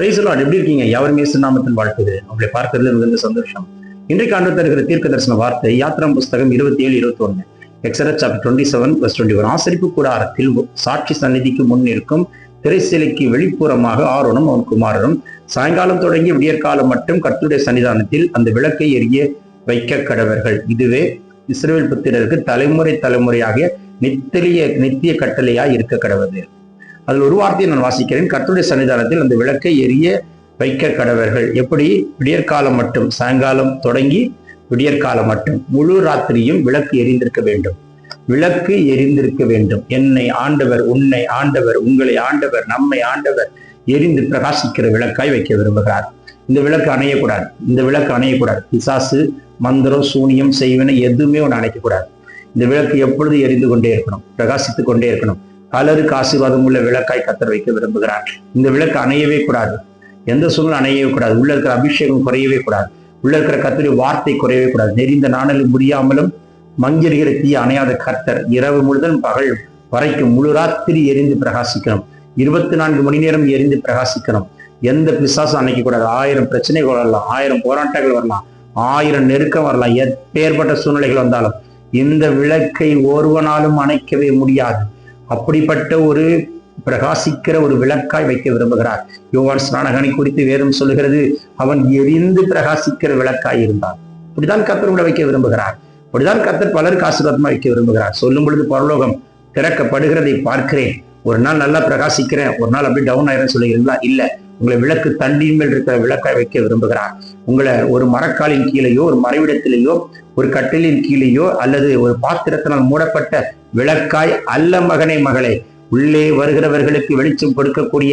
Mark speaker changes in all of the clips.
Speaker 1: Praise the Lord. எப்படி இருக்கீங்க? யாவரும் இயேசு நாமத்தில் வாழ்த்துகிறேன். உங்களை பார்க்கிறதுல மிகுந்த சந்தோஷம். இன்றைக்கு ஆண்டு தருகிற தீர்க்க தரிசன வார்த்தை யாத்திராம் புஸ்தகம் 27:21. Exodus chapter 27:21. ஆசரிப்பு கூடாரத்தில் சாட்சி சந்நிதிக்கு முன் இருக்கும் திரைச்சீலைக்கு வெளிப்புறமாக ஆரோனும் அவன் குமாரரும் சாயங்காலம் தொடங்கி விடியற்காலம் மட்டும் கர்த்தருடைய சன்னிதானத்தில் அந்த விளக்கை எரிய வைக்க கடவர்கள். இதுவே இஸ்ரவேல் புத்திரருக்கு தலைமுறை தலைமுறையாக நித்திய கட்டளையாய் இருக்க கடவுது. அதில் ஒரு வார்த்தையை நான் வாசிக்கிறேன். கர்த்தருடைய சன்னிதானத்தில் அந்த விளக்கை எரிய வைக்க கடவர்கள். எப்படி? விடியற்காலம் மட்டும், சாயங்காலம் தொடங்கி விடியற்காலம் மட்டும், முழு ராத்திரியும் விளக்கு எரிந்திருக்க வேண்டும். விளக்கு எரிந்திருக்க வேண்டும். என்னை ஆண்டவர், உன்னை ஆண்டவர், உங்களை ஆண்டவர், நம்மை ஆண்டவர் எரிந்து பிரகாசிக்கிற விளக்காய் வைக்க விரும்புகிறார். இந்த விளக்கு அணையக்கூடாது. இந்த விளக்கு அணையக்கூடாது. பிசாசு, மந்திரம், சூனியம், செய்வன எதுவுமே ஒன்று அணைக்கக்கூடாது. இந்த விளக்கு எப்பொழுது எரிந்து கொண்டே இருக்கணும், பிரகாசித்துக் கொண்டே இருக்கணும். பலருக்கு ஆசீர்வாதம் உள்ள விளக்காய் கர்த்தர் வைக்க விரும்புகிறார். இந்த விளக்கு அணையவே கூடாது. எந்த சூழ்நிலை அணையவே கூடாது. உள்ள இருக்கிற அபிஷேகம் குறையவே கூடாது. உள்ள இருக்கிற கர்த்தருடைய வார்த்தை குறையவே கூடாது. நெறிந்த நாணலும் முடியாமலும் மங்கிருகிற தீ அணையாத கர்த்தர் இரவு முழுதும் பகல் வரைக்கும் முழு ராத்திரி எரிந்து பிரகாசிக்கணும். 24 மணி நேரம் எரிந்து பிரகாசிக்கணும். எந்த பிசாசும் அணைக்க கூடாது. 1000 பிரச்சனைகள் வரலாம், 1000 போராட்டங்கள் வரலாம், 1000 நெருக்கம் வரலாம், எப்பேற்பட்ட சூழ்நிலைகள் வந்தாலும் இந்த விளக்கை ஒருவனாலும் அணைக்கவே முடியாது. அப்படிப்பட்ட ஒரு பிரகாசிக்கிற ஒரு விளக்காய் வைக்க விரும்புகிறார். யோவான் ஸ்நானகனை குறித்து வேதம் சொல்லுகிறது, அவன் எரிந்து பிரகாசிக்கிற விளக்காய் இருந்தான். இப்படிதான் கர்த்தர் கூட வைக்க விரும்புகிறார். அப்படிதான் கர்த்தர் பலருக்கு ஆசீர்வாதமா வைக்க விரும்புகிறார். சொல்லும் பொழுது பரலோகம் திறக்கப்படுகிறதை பார்க்கிறேன். ஒரு நாள் நல்லா பிரகாசிக்கிறேன், ஒரு நாள் அப்படி டவுன் ஆயிரம் சொல்லுகிறீங்களா? இல்ல, உங்களை விளக்கு தண்டின் மேல் இருக்கிற விளக்காய் வைக்க விரும்புகிறார். உங்களை ஒரு மரக்காலின் கீழேயோ, ஒரு மறைவிடத்திலேயோ, ஒரு கட்டிலின் கீழேயோ அல்லது ஒரு பாத்திரத்தினால் மூடப்பட்ட விளக்காய் அல்ல மகனே, மகளே. உள்ளே வருகிறவர்களுக்கு வெளிச்சம் கொடுக்கக்கூடிய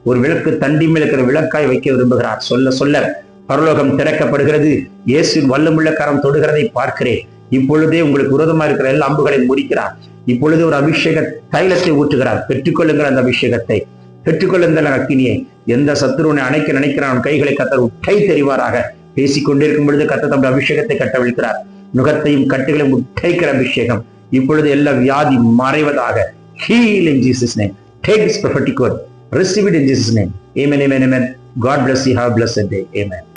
Speaker 1: ஒரு விளக்கு தண்டி மேல் இருக்கிற விளக்காய் வைக்க விரும்புகிறார். சொல்ல சொல்ல பரலோகம் திறக்கப்படுகிறது. இயேசுவின் வல்லமுள்ள கரம் தொடுகிறதை பார்க்கிறேன். இப்பொழுதே உங்களுக்கு விரோதமா இருக்கிற எல்லா அம்புகளை முடிக்கிறார். இப்பொழுது ஒரு அபிஷேக தைலத்தை ஊற்றுகிறார். பெற்றுக்கொள்ளுங்கள் அந்த அபிஷேகத்தை, பெற்றுக்கொள்ளுங்கள் அக்கினியை. எந்த சத்துருவனை அணைக்க நினைக்கிறான் கைகளை கர்த்தர் உட்டை தெரிவாராக. பேசிக்கொண்டிருக்கும் பொழுது கர்த்தர் தம்முடைய அபிஷேகத்தை கட்டவிழ்க்கிறார். நுகத்தையும் கட்டுகளையும் உட்டைக்கிற அபிஷேகம். இப்பொழுது எல்லா வியாதி மறைவதாக. Heal in Jesus' name. Take this prophetic word. Receive it in Jesus' name. Amen, amen, amen. God bless you. Have a blessed day. Amen.